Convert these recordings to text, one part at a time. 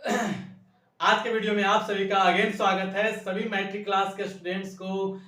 आज के वीडियो में आप सभी का अगेन स्वागत है। सभी मैट्रिक क्लास के स्टूडेंट्स को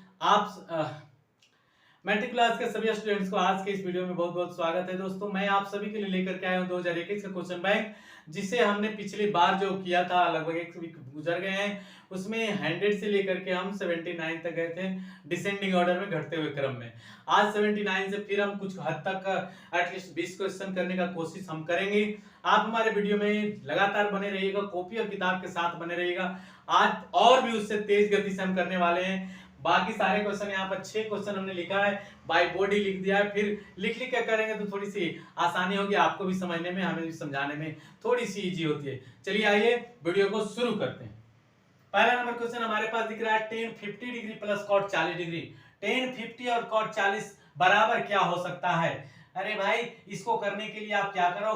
मैट्रिक क्लास के सभी स्टूडेंट्स को आज के इस वीडियो में बहुत बहुत स्वागत है। दोस्तों, मैं आप सभी के लिए लेकर के आया हूं 2021 का क्वेश्चन बैंक, जिसे हमने पिछली बार जो किया था, लगभग एक वीक गुजर गए हैं। उसमें 100 से लेकर के हम 79 तक गए थे, डिसेंडिंग ऑर्डर में, घटते हुए क्रम में। आज 79 से फिर हम कुछ हद तक एटलीस्ट 20 क्वेश्चन करने का कोशिश हम करेंगे। आप हमारे वीडियो में लगातार बने रहिएगा, कॉपी और किताब के साथ बने रहिएगा। आज और भी उससे तेज गति से हम करने वाले हैं। बाकी सारे क्वेश्चन यहाँ पर 6 क्वेश्चन हमने लिखा है, बाय बॉडी लिख दिया है। फिर लिख लिख के करेंगे तो थोड़ी सी आसानी होगी, आपको भी समझने में, हमें भी समझाने में थोड़ी सी इजी होती है। चलिए आइए वीडियो को शुरू करते हैं। पहला नंबर क्वेश्चन हमारे पास दिख रहा है tan 50 degree plus cot 40 degree. tan 50 और cot 40 बराबर क्या हो सकता है? अरे भाई, इसको करने के लिए आप क्या करो,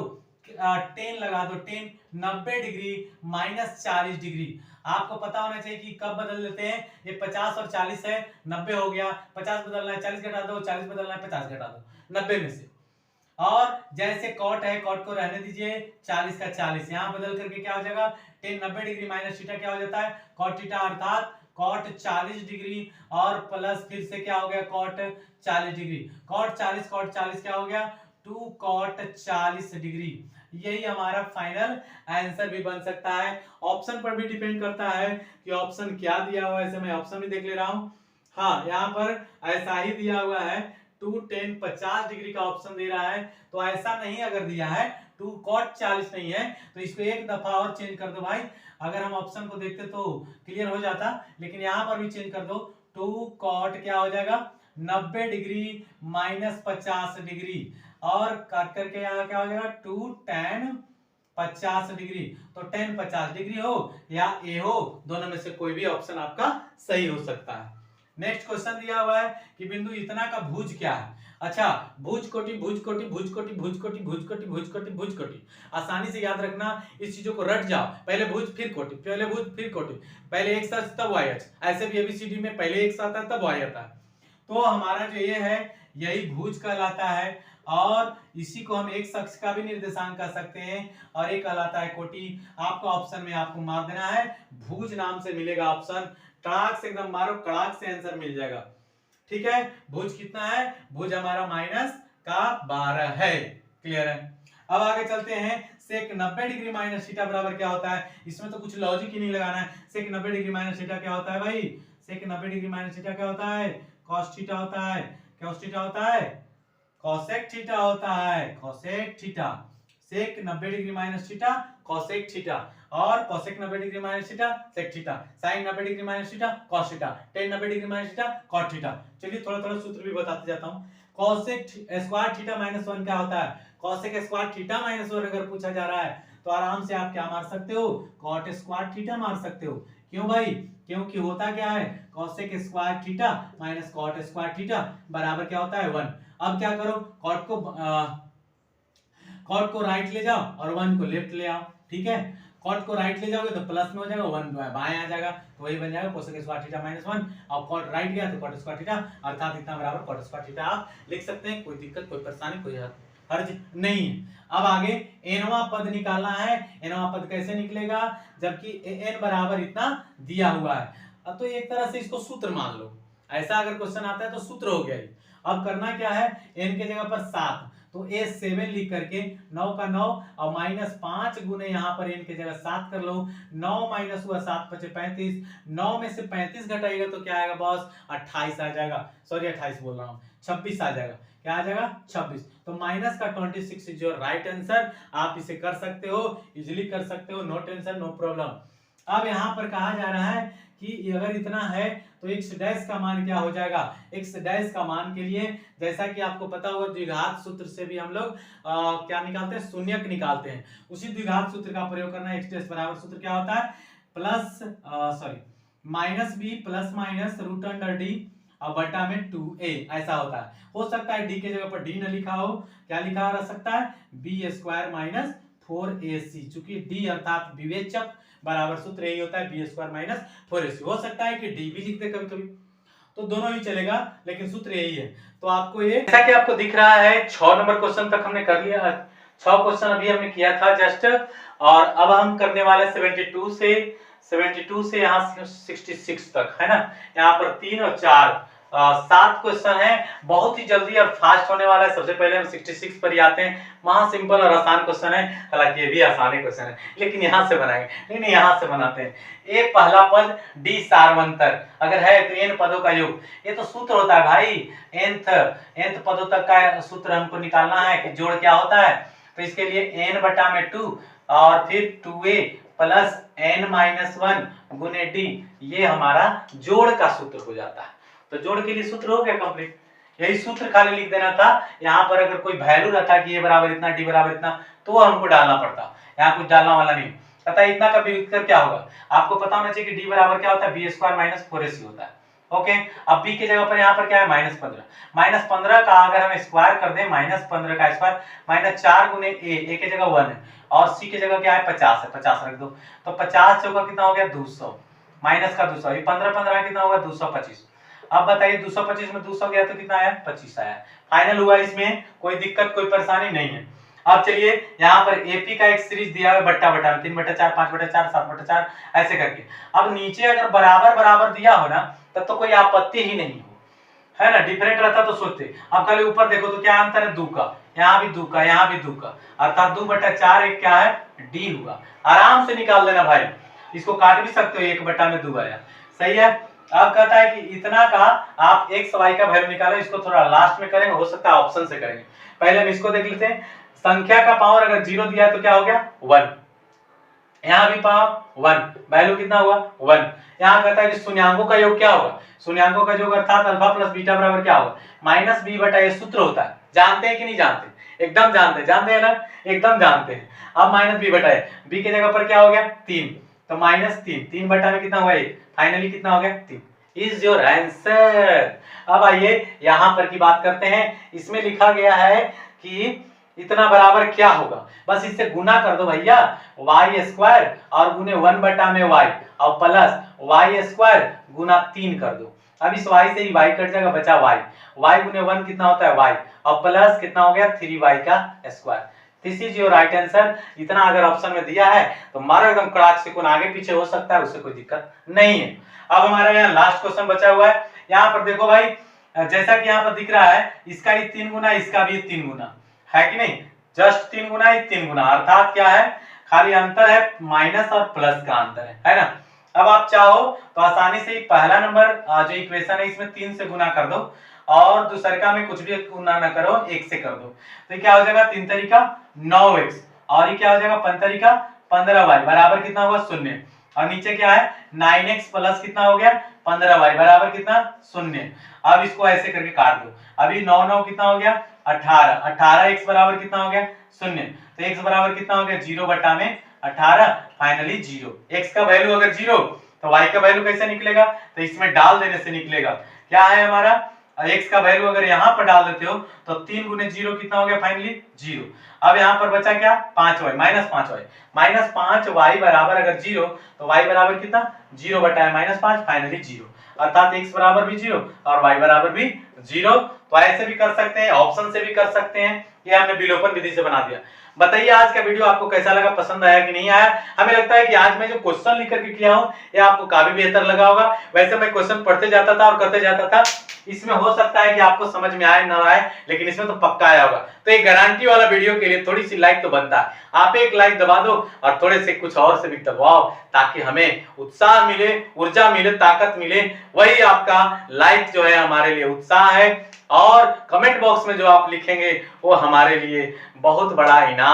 tan लगा दो। tan 90 degree minus 40 degree. आपको पता होना चाहिए कि कब बदल देते हैं। ये 50 और 40 है, 90 हो गया। 50 बदलना है, 40 घटा दो, 40 बदलना है, 50 घटा दो 90 में से। और जैसे कॉट है, कॉट को रहने दीजिए, 40 का 40 यहां बदल करके क्या हो जाएगा, tan 90 डिग्री माइनस थीटा क्या हो जाता है, cot थीटा, अर्थात cot 40 डिग्री और प्लस फिर से क्या हो गया, cot 40 डिग्री। cot 40 क्या हो गया, 2 cot 40 डिग्री। यही हमारा फाइनल आंसर भी बन सकता है। ऑप्शन पर भी डिपेंड करता है कि ऑप्शन क्या दिया हुआ है। ऐसे मैं ऑप्शन भी देख ले रहा हूं। हाँ, यहाँ पर ऐसा ही दिया हुआ है, 2 tan 50 डिग्री का ऑप्शन दे रहा है। तो ऐसा नहीं अगर दिया है 2 cot 40 नहीं है, तो इसको एक दफा और चेंज कर दो भाई। अगर हम ऑप्शन को देखते तो क्लियर हो जाता, लेकिन यहां पर भी चेंज कर दो। 2 cot क्या हो जाएगा, 90 डिग्री माइनस 50 डिग्री, और काट करके यहाँ क्या हो जाएगा, 2 tan 50 डिग्री। तो tan 50 डिग्री हो या ए हो, दोनों में से कोई भी ऑप्शन आपका सही हो सकता है। नेक्स्ट क्वेश्चन दिया हुआ है कि बिंदु इतना का भुज क्या है। अच्छा, भुज कोटि, भुज कोटि, भुज कोटि, भुज कोटि, भुज कोटि, भुज कोटि, भुज कोटि। आसानी से याद रखना, इस चीजों को रट जाओ। पहले भुज फिर कोटि, पहले भुज फिर कोटि, पहले एक्स तब वाई अक्ष। ऐसे भी एबीसीडी में पहले एक्स आता है तब वाई आता है। तो हमारा जो ये है, यही भुज कहलाता है। और इसी को हम एक अक्ष का भी निर्देशांक कर सकते हैं, और एक कहलाता है कोटि। आपका ऑप्शन में आपको मार देना है, भुज नाम से मिलेगा ऑप्शन। कड़ाक से एकदम मारो, कड़ाक से आंसर मिल जाएगा। ठीक है, भुज कितना है, भुज हमारा माइनस का 12 है। क्लियर है। अब आगे चलते हैं। सेक 90 डिग्री माइनस थीटा बराबर क्या होता है। इसमें तो कुछ लॉजिक ही नहीं लगाना है। सेक 90 डिग्री माइनस थीटा क्या होता है भाई, सेक 90 डिग्री माइनस थीटा क्या होता है, कॉस थीटा होता है। कॉस थीटा होता है, कोसेक थीटा होता है, cosec theta. Sec 90 degree minus theta, cosec theta, और cosec 90 degree minus theta, sec theta. Sine 90 degree minus theta, cos theta. tan 90 degree minus theta, cot theta. चलिए थोड़ा थोड़ा सूत्र भी बताते जाता हूं। कोसेक स्क्वायर थीटा माइनस 1 क्या होता है, कोसेक स्क्वायर थीटा माइनस 1 अगर पूछा जा रहा है तो आराम से आप क्या मार सकते हो, कॉट स्क्वायर थीटा मार सकते हो। क्यों भाई, क्योंकि होता क्या है, cosec square theta minus cot square theta बराबर क्या होता है, 1। अब क्या करो, कॉट को राइट ले जाओ और 1 को लेफ्ट ले आओ। ठीक है, कॉट को राइट ले जाओगे तो प्लस में हो जाएगा, 1 बाएं आ जाएगा, तो वही बन जाएगा कोसेक स्क्वायर थीटा माइनस 1। और कॉट राइट गया तो कॉट स्क्वायर थीटा, अर्थात इतना बराबर कॉट स्क्वायर थीटा आप लिख सकते हैं। कोई दिक्कत, कोई परेशानी, कोई हर्ज नहीं है। अब आगे एनवा पद निकालना है। एनवा पद कैसे निकलेगा, जबकि एन बराबर इतना दिया हुआ है। अब तो एक तरह से इसको सूत्र मान लो, ऐसा अगर क्वेश्चन आता है तो सूत्र हो गया। अब करना क्या है, एन के जगह पर 7, तो ए 7 लिख करके 9 का 9 और माइनस 5 गुने यहाँ पर एन के जगह 7 कर लो। 9 माइनस हुआ 7 बचे 35, 9 में से 35 घटाएगा तो क्या आएगा बॉस, 28 आ जाएगा। सॉरी 28 बोल रहा हूँ, 26 आ जाएगा। क्या आ जाएगा, 26। तो माइनस का 26 इज योर राइट आंसर। आप इसे कर सकते हो, इजिली कर सकते हो, नो टेंशन, नो प्रॉब्लम। अब यहाँ पर कहा जा रहा है कि अगर इतना है तो x डैश का मान क्या हो जाएगा। x डैश का मान के लिए, जैसा कि आपको पता होगा, द्विघात सूत्र से भी हम लोग क्या निकालते हैं, शून्यक निकालते हैं। उसी द्विघात सूत्र का प्रयोग करना है। x डैश बराबर सूत्र क्या होता है, plus minus B plus minus root under D और बटा में 2a, ऐसा होता है। हो सकता है डी के जगह पर डी न लिखा हो, क्या लिखा रह सकता है, बी स्क्वायर माइनस 4ac। चूंकि डी अर्थात विवेचक बराबर सूत्र यही होता है, बी स्क्वायर माइनस 4ac। हो सकता है कि डी भी लिख दे कभी कभी, तो दोनों ही चलेगा, लेकिन सूत्र यही है। तो आपको ये, जैसा कि आपको दिख रहा है, 6 नंबर क्वेश्चन तक हमने कर लिया। 6 क्वेश्चन अभी हमने किया था जस्ट, और अब हम करने वाले 72 से यहाँ 66 तक, है ना। यहाँ पर 3 और 4 7 क्वेश्चन है, बहुत ही जल्दी और फास्ट होने वाला है। सबसे पहले हम 66 पर ही आते हैं। वहां सिंपल और आसान क्वेश्चन है, हालांकि ये भी आसान ही क्वेश्चन है, लेकिन यहाँ से बनाएंगे, नहीं यहाँ से बनाते हैं। ए पहला पद, डी सार्वंतर अगर है तो एन पदों का योग, ये तो सूत्र होता है भाई। nth पदों तक का सूत्र हमको निकालना है कि जोड़ क्या होता है। तो इसके लिए n बटा में 2 और फिर 2a प्लस n-1 गुने डी, ये हमारा जोड़ का सूत्र हो जाता है। तो जोड़ के लिए सूत्र हो गया कंप्लीट। यही सूत्र खाली लिख देना था। यहाँ पर अगर कोई वैल्यू रहता कि ये बराबर इतना, डी बराबर इतना, तो हमको डालना पड़ता। यहाँ कुछ डालना वाला नहीं। पता है इतना का विभक्त क्या होगा, आपको पता होना चाहिए कि डी बराबर क्या होता है, बी स्क्वायर माइनस 4ac होता है। ओके, अब बी के जगह पर यहाँ पर क्या है, -15 का अगर हम स्क्वायर कर दें, -15 का स्क्वायर -4 गुने ए के जगह 1 है और सी के जगह क्या है 50 है, 50 रख दो। तो 50 से होगा कितना हो गया 200, माइनस का 200, ये 15 कितना होगा 225। अब बताइए 225 में 200 गया तो कितना आया 25 आया। फाइनल हुआ, इसमें कोई दिक्कत कोई परेशानी नहीं है। अब चलिए यहाँ पर एपी का एक सीरीज दिया है बट्टा बट्टा में 3/4, 5/4, 7/4 ऐसे करके। अब नीचे अगर बराबर बराबर दिया हो ना तब तो कोई आपत्ति ही नहीं हो, है ना। डिफरेंट रहता तो सोचते। अब कल ऊपर देखो तो क्या अंतर है, 2 का, यहाँ भी 2 का, यहाँ भी 2 का, अर्थात 2/4 एक क्या है डी हुआ। आराम से निकाल देना भाई, इसको काट भी सकते हो, 1/2 आया, सही है। अब कहता है कि इतना का आप x y का वैल्यू निकालो, इसको थोड़ा लास्ट में करेंगे, हो सकता है ऑप्शन से करेंगे। पहले हम इसको देख लेते हैं। संख्या का पावर अगर 0 दिया है तो क्या हो गया 1, यहाँ भी पावर 1, वैल्यू कितना हुआ 1। यहाँ कहता है कि शून्यांकों का योग क्या होगा, शून्यांकों का योग अर्थात अल्फा प्लस बीटा बराबर क्या होगा -b/a सूत्र होता है। जानते हैं कि नहीं जानते, एकदम जानते हैं ना, एकदम जानते हैं। अब -b/a, b के जगह पर क्या हो गया 3, तो -3, 3 बटा में कितना हुआ 1, फाइनली कितना हो गया 3, इज योर आंसर। अब आइए यहाँ पर की बात करते हैं। इसमें लिखा गया है कि इतना बराबर क्या होगा, बस इससे गुना कर दो भैया, y² और गुने 1 में y और प्लस y² गुना 3 कर दो। अब इस y से ही y कट जाएगा, बचा y गुने 1 कितना होता है y और प्लस कितना हो गया 3y का square. This is your right answer. इतना अगर ऑप्शन में दिया है तो मारो एकदम कड़ाक से, कौन आगे पीछे हो सकता है, उससे कोई दिक्कत नहीं है। अब हमारा यहाँ लास्ट क्वेश्चन बचा हुआ है। यहाँ पर देखो भाई, जैसा कि यहाँ पर दिख रहा है, इसका ही 3 गुना, इसका भी 3 गुना है कि नहीं, जस्ट 3 गुना ही 3 गुना, अर्थात क्या है खाली अंतर है माइनस और प्लस का अंतर है ना। अब आप चाहो तो आसानी से पहला नंबर जो इक्वेशन है इसमें 3 से गुना कर दो और दूसरे में कुछ भी गुना ना करो, 1 से कर दो। तो क्या हो जाएगा 3 तरीका 9x और ये क्या हो जाएगा 5 तरीका 15y बराबर कितना होगा 0। और नीचे क्या है 9x प्लस कितना हो गया 15y बराबर कितना 0। अब इसको ऐसे करके काट दो। अभी 9 9 कितना हो गया 18, 18x बराबर कितना हो गया 0। तो x बराबर कितना हो गया 0/18, फाइनली 0। x का वैल्यू अगर 0 तो y का वैल्यू कैसे निकलेगा, तो इसमें डाल देने से निकलेगा। क्या है हमारा x का वैल्यू अगर यहाँ पर डाल देते हो तो 3 गुने 0 कितना हो गया फाइनली 0। अब यहाँ पर बचा क्या 5y, -5y बराबर अगर 0 तो y बराबर कितना 0/5 फाइनली 0, अर्थात x बराबर भी 0 और y बराबर भी 0। तो ऐसे भी कर सकते हैं, ऑप्शन से भी कर सकते हैं, ये हमने विलोपन विधि से बना दिया। बताइए आज का वीडियो आपको कैसा लगा, पसंद आया कि नहीं आया। हमें लगता है कि आज मैं जो क्वेश्चन लिख करके किया हूँ ये आपको काफी बेहतर लगा होगा। वैसे मैं क्वेश्चन पढ़ते जाता था और करते जाता था, इसमें हो सकता है कि आपको समझ में आए ना आए, लेकिन इसमें तो पक्का आया होगा। तो एक गारंटी वाला वीडियो के लिए थोड़ी सी लाइक तो बनता है, आप एक लाइक दबा दो और थोड़े से कुछ और से भी दबाओ, ताकि हमें उत्साह मिले, ऊर्जा मिले, ताकत मिले। वही आपका लाइक जो है हमारे लिए उत्साह है, और कमेंट बॉक्स में जो आप लिखेंगे वो हमारे लिए बहुत बड़ा इनाम